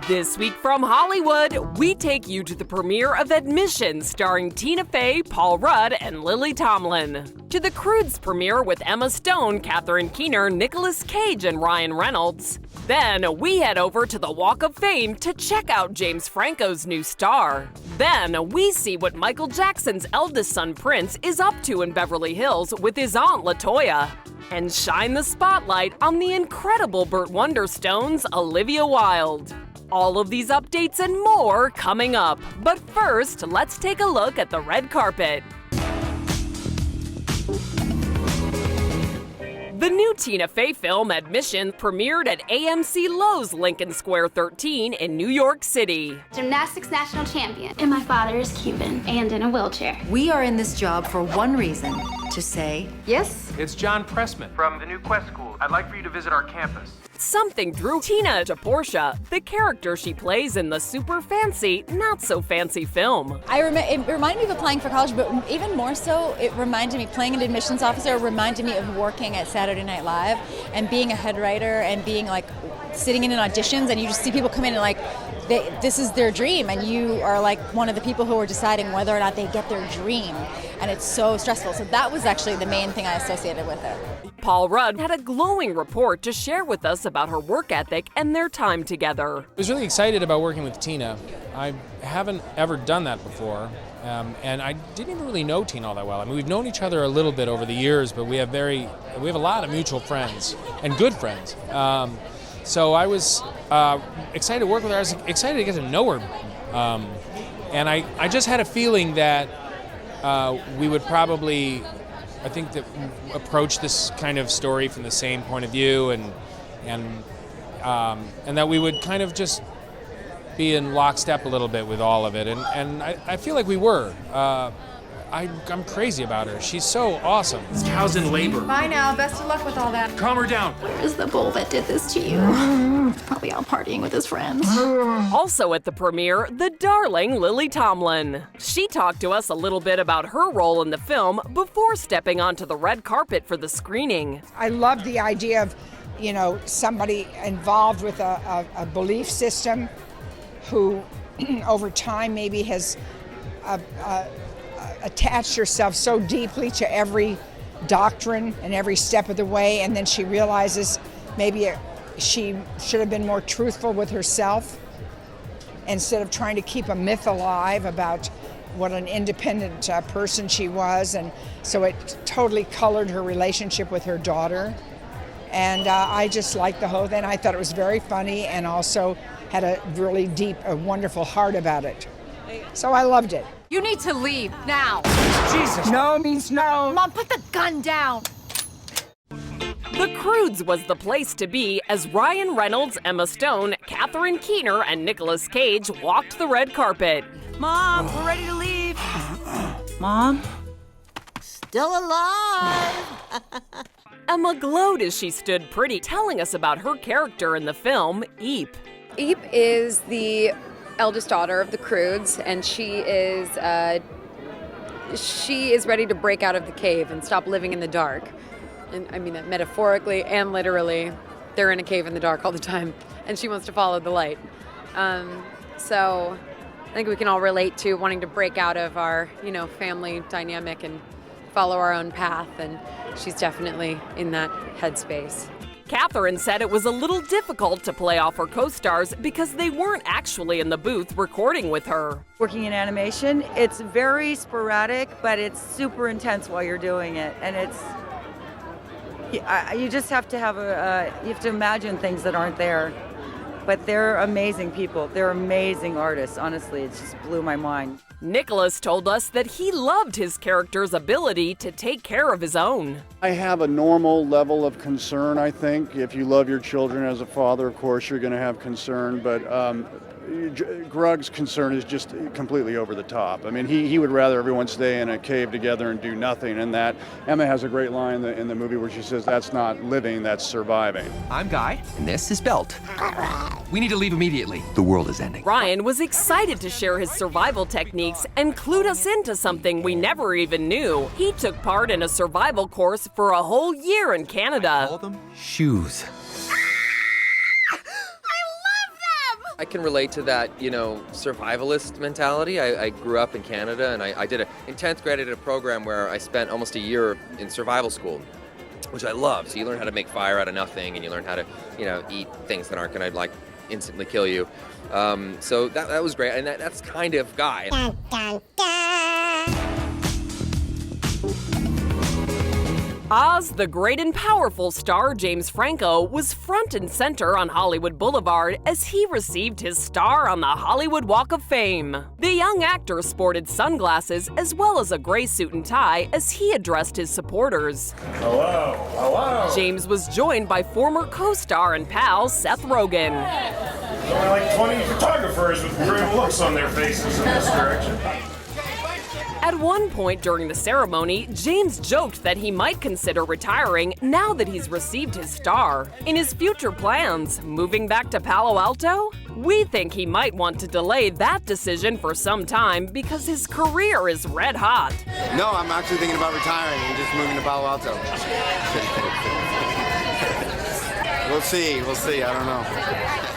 This week from Hollywood, we take you to the premiere of Admission starring Tina Fey, Paul Rudd, and Lily Tomlin. To the Croods premiere with Emma Stone, Catherine Keener, Nicolas Cage, and Ryan Reynolds. Then we head over to the Walk of Fame to check out James Franco's new star. Then we see what Michael Jackson's eldest son Prince is up to in Beverly Hills with his aunt LaToya. And shine the spotlight on the incredible Burt Wonderstone's Olivia Wilde. All of these updates and more coming up. But first, let's take a look at the red carpet. The new Tina Fey film Admission premiered at AMC Lowe's Lincoln Square 13 in New York City. Gymnastics national champion, and my father is Cuban and in a wheelchair. We are in this job for one reason, to say yes. It's John Pressman from the new Quest School. I'd like for you to visit our campus. Something drew Tina to Portia, the character she plays in the super fancy, not so fancy film. It reminded me of applying for college, but even more so, it reminded me, playing an admissions officer reminded me of working at Saturday Night Live and being a head writer and being like sitting in auditions, and you just see people come in and like, this is their dream, and you are like one of the people who are deciding whether or not they get their dream, and it's so stressful. So that was actually the main thing I associated with it. Paul Rudd had a glowing report to share with us about her work ethic and their time together. I was really excited about working with Tina. I haven't ever done that before, and I didn't even really know Tina all that well. I mean, we've known each other a little bit over the years, but we have a lot of mutual friends and good friends. So I was excited to work with her. I was excited to get to know her, and I just had a feeling that we would probably, I think, that approach this kind of story from the same point of view, and that we would kind of just be in lockstep a little bit with all of it, and I feel like we were. I'm crazy about her. She's so awesome. This cow's in labor. Bye now. Best of luck with all that. Calm her down. Where's the bull that did this to you? Probably out partying with his friends. Also at the premiere, the darling Lily Tomlin. She talked to us a little bit about her role in the film before stepping onto the red carpet for the screening. I love the idea of, somebody involved with a belief system who over time maybe has attached herself so deeply to every doctrine and every step of the way, and then she realizes maybe she should have been more truthful with herself instead of trying to keep a myth alive about what an independent person she was. And so it totally colored her relationship with her daughter. And I just liked the whole thing. I thought it was very funny and also had a really deep, a wonderful heart about it. So I loved it. You need to leave now. Jesus. No means no. Mom, put the gun down. The Croods was the place to be as Ryan Reynolds, Emma Stone, Catherine Keener, and Nicolas Cage walked the red carpet. Mom, we're ready to leave. Mom? Still alive! Emma glowed as she stood pretty, telling us about her character in the film, Eep. Eep is the eldest daughter of the Croods, and she is ready to break out of the cave and stop living in the dark. And I mean that metaphorically and literally. They're in a cave in the dark all the time, and she wants to follow the light. So I think we can all relate to wanting to break out of our, family dynamic and follow our own path, and she's definitely in that headspace. Catherine said it was a little difficult to play off her co-stars because they weren't actually in the booth recording with her. Working in animation, it's very sporadic, but it's super intense while you're doing it, and you just have to have you have to imagine things that aren't there. But they're amazing people. They're amazing artists. Honestly, it just blew my mind. Nicholas told us that he loved his character's ability to take care of his own. I have a normal level of concern, I think. If you love your children as a father, of course, you're going to have concern. But Grug's concern is just completely over the top. I mean, he would rather everyone stay in a cave together and do nothing. And that Emma has a great line in the movie where she says, "That's not living, that's surviving." I'm Guy, and this is Belt. We need to leave immediately. The world is ending. Ryan was excited to share his survival techniques and clued us into something we never even knew. He took part in a survival course for a whole year in Canada. Call them shoes. I can relate to that, survivalist mentality. I grew up in Canada, and I did in 10th grade, I did a program where I spent almost a year in survival school, which I love. So you learn how to make fire out of nothing, and you learn how to, eat things that aren't going to, instantly kill you. So that was great, and that's kind of guy. Dun, dun, dun. Oz the Great and Powerful star James Franco was front and center on Hollywood Boulevard as he received his star on the Hollywood Walk of Fame. The young actor sported sunglasses as well as a gray suit and tie as he addressed his supporters. Hello, hello. James was joined by former co-star and pal Seth Rogen. Only like 20 photographers with grim looks on their faces in this direction. At one point during the ceremony, James joked that he might consider retiring now that he's received his star. In his future plans, moving back to Palo Alto? We think he might want to delay that decision for some time because his career is red hot. No, I'm actually thinking about retiring and just moving to Palo Alto. We'll see, I don't know.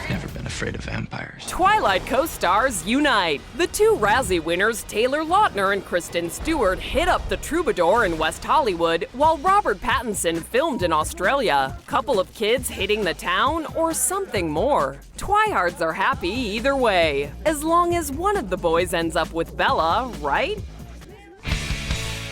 Never been afraid of vampires. Twilight co-stars unite. The two Razzie winners Taylor Lautner and Kristen Stewart hit up the Troubadour in West Hollywood while Robert Pattinson filmed in Australia. Couple of kids hitting the town or something more. Twihards are happy either way, as long as one of the boys ends up with Bella, right?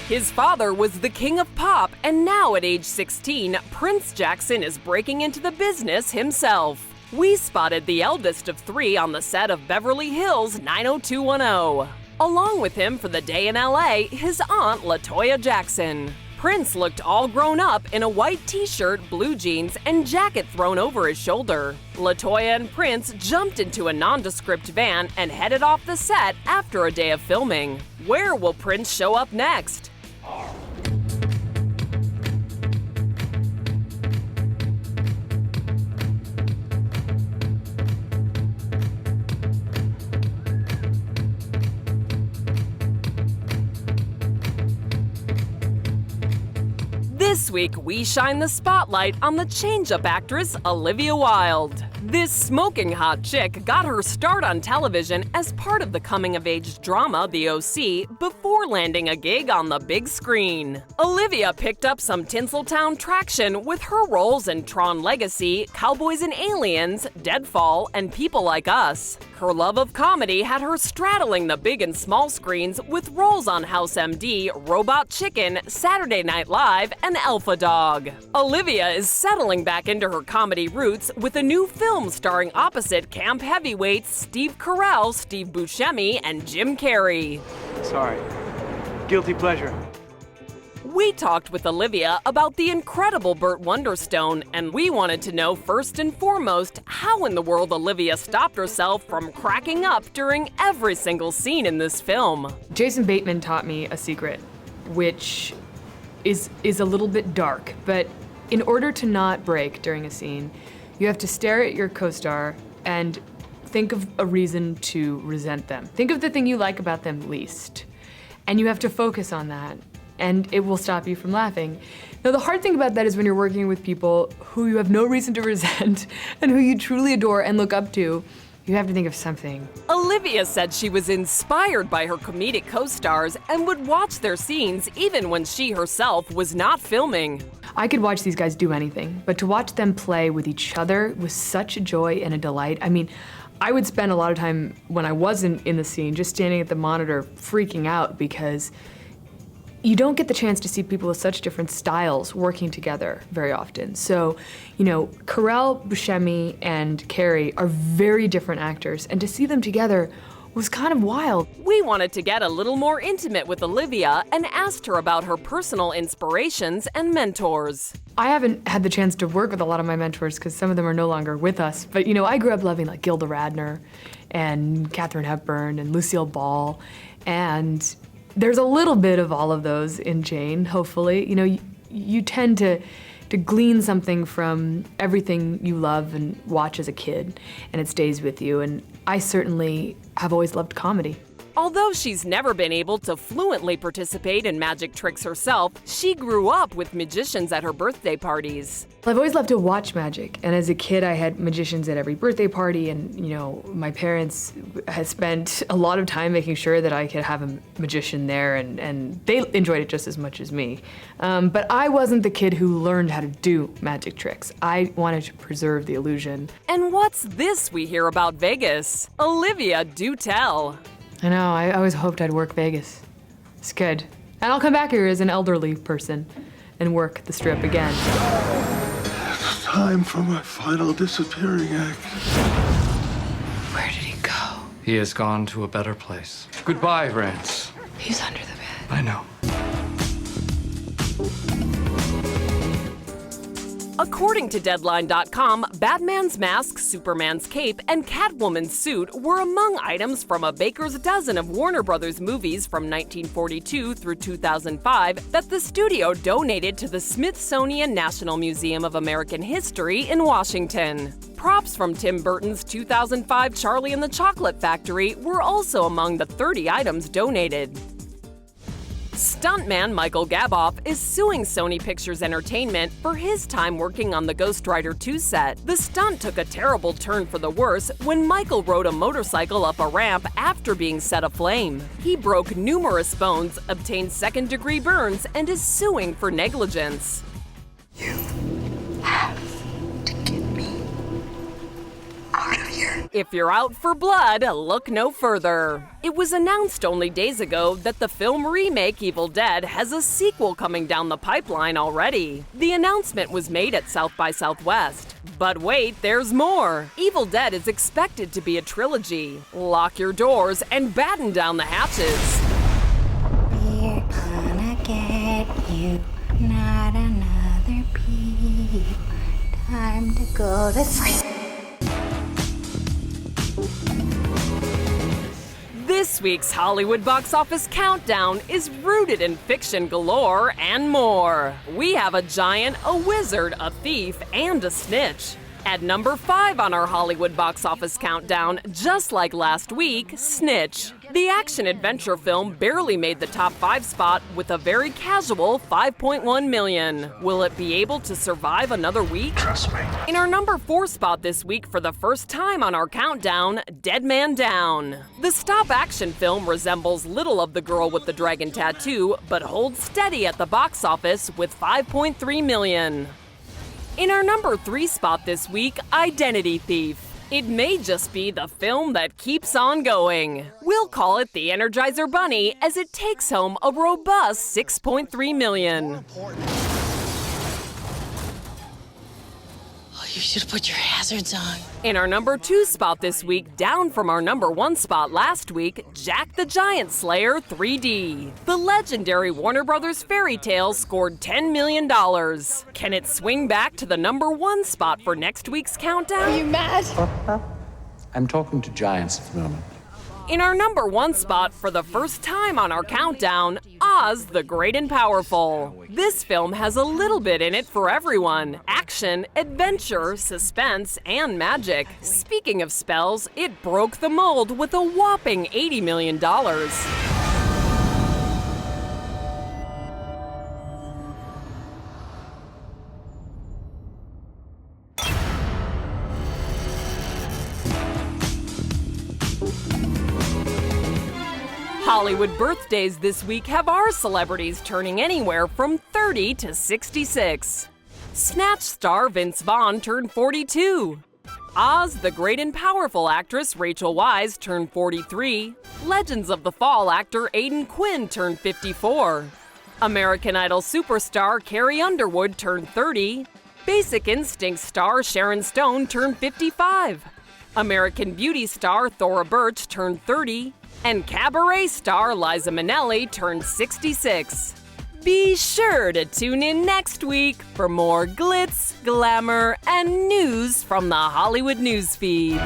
His father was the king of pop, and now at age 16, Prince Jackson is breaking into the business himself. We spotted the eldest of three on the set of Beverly Hills 90210. Along with him for the day in LA, his aunt LaToya Jackson. Prince looked all grown up in a white t-shirt, blue jeans, and jacket thrown over his shoulder. LaToya and Prince jumped into a nondescript van and headed off the set after a day of filming. Where will Prince show up next? This week, we shine the spotlight on the change-up actress Olivia Wilde. This smoking hot chick got her start on television as part of the coming-of-age drama The OC before landing a gig on the big screen. Olivia picked up some Tinseltown traction with her roles in Tron Legacy, Cowboys and Aliens, Deadfall, and People Like Us. Her love of comedy had her straddling the big and small screens with roles on House MD, Robot Chicken, Saturday Night Live, and Alpha Dog. Olivia is settling back into her comedy roots with a new film starring opposite camp heavyweights Steve Carell, Steve Buscemi, and Jim Carrey. Sorry. Guilty pleasure. We talked with Olivia about the incredible Burt Wonderstone, and we wanted to know first and foremost how in the world Olivia stopped herself from cracking up during every single scene in this film. Jason Bateman taught me a secret, which is a little bit dark, but in order to not break during a scene, you have to stare at your co-star and think of a reason to resent them. Think of the thing you like about them least, and you have to focus on that, and it will stop you from laughing. Now, the hard thing about that is when you're working with people who you have no reason to resent and who you truly adore and look up to, you have to think of something. Olivia said she was inspired by her comedic co-stars and would watch their scenes even when she herself was not filming. I could watch these guys do anything, but to watch them play with each other was such a joy and a delight. I mean, I would spend a lot of time when I wasn't in the scene just standing at the monitor freaking out because you don't get the chance to see people with such different styles working together very often. So, Carell, Buscemi, and Carey are very different actors, and to see them together was kind of wild. We wanted to get a little more intimate with Olivia and asked her about her personal inspirations and mentors. I haven't had the chance to work with a lot of my mentors because some of them are no longer with us, but I grew up loving like Gilda Radner and Katharine Hepburn and Lucille Ball, and there's a little bit of all of those in Jane, hopefully. You tend to glean something from everything you love and watch as a kid, and it stays with you. And I certainly have always loved comedy. Although she's never been able to fluently participate in magic tricks herself, she grew up with magicians at her birthday parties. I've always loved to watch magic, and as a kid I had magicians at every birthday party, and my parents had spent a lot of time making sure that I could have a magician there, and they enjoyed it just as much as me. But I wasn't the kid who learned how to do magic tricks. I wanted to preserve the illusion. And what's this we hear about Vegas? Olivia, do tell. I know, I always hoped I'd work Vegas. It's good. And I'll come back here as an elderly person and work the strip again. It's time for my final disappearing act. Where did he go? He has gone to a better place. Goodbye, Rance. He's under the bed. I know. According to Deadline.com, Batman's mask, Superman's cape, and Catwoman's suit were among items from a baker's dozen of Warner Brothers movies from 1942 through 2005 that the studio donated to the Smithsonian National Museum of American History in Washington. Props from Tim Burton's 2005 Charlie and the Chocolate Factory were also among the 30 items donated. Stuntman Michael Gaboff is suing Sony Pictures Entertainment for his time working on the Ghost Rider 2 set. The stunt took a terrible turn for the worse when Michael rode a motorcycle up a ramp after being set aflame. He broke numerous bones, obtained second-degree burns, and is suing for negligence. If you're out for blood, look no further. It was announced only days ago that the film remake Evil Dead has a sequel coming down the pipeline already. The announcement was made at South by Southwest. But wait, there's more. Evil Dead is expected to be a trilogy. Lock your doors and batten down the hatches. We're gonna get you, not another peep. Time to go to sleep. This week's Hollywood box office countdown is rooted in fiction galore and more. We have a giant, a wizard, a thief, and a snitch. At number 5 on our Hollywood box office countdown, just like last week, Snitch. The action-adventure film barely made the top 5 spot with a very casual $5.1 million. Will it be able to survive another week? Trust me. In our number 4 spot this week for the first time on our countdown, Dead Man Down. The stop-action film resembles little of The Girl with the Dragon Tattoo, but holds steady at the box office with $5.3 million. In our number 3 spot this week, Identity Thief. It may just be the film that keeps on going. We'll call it The Energizer Bunny as it takes home a robust $6.3 million. You should have put your hazards on. In our number 2 spot this week, down from our number 1 spot last week, Jack the Giant Slayer 3D. The legendary Warner Brothers fairy tale scored $10 million. Can it swing back to the number 1 spot for next week's countdown? Are you mad? I'm talking to giants at the moment. In our number 1 spot for the first time on our countdown, Oz the Great and Powerful. This film has a little bit in it for everyone. Action, adventure, suspense, and magic. Speaking of spells, it broke the mold with a whopping $80 million. Hollywood birthdays this week have our celebrities turning anywhere from 30 to 66. Snatch star Vince Vaughn turned 42. Oz the Great and Powerful actress Rachel Weisz turned 43. Legends of the Fall actor Aidan Quinn turned 54. American Idol superstar Carrie Underwood turned 30. Basic Instinct star Sharon Stone turned 55. American Beauty star Thora Birch turned 30. And cabaret star Liza Minnelli turned 66. Be sure to tune in next week for more glitz, glamour, and news from the Hollywood newsfeed.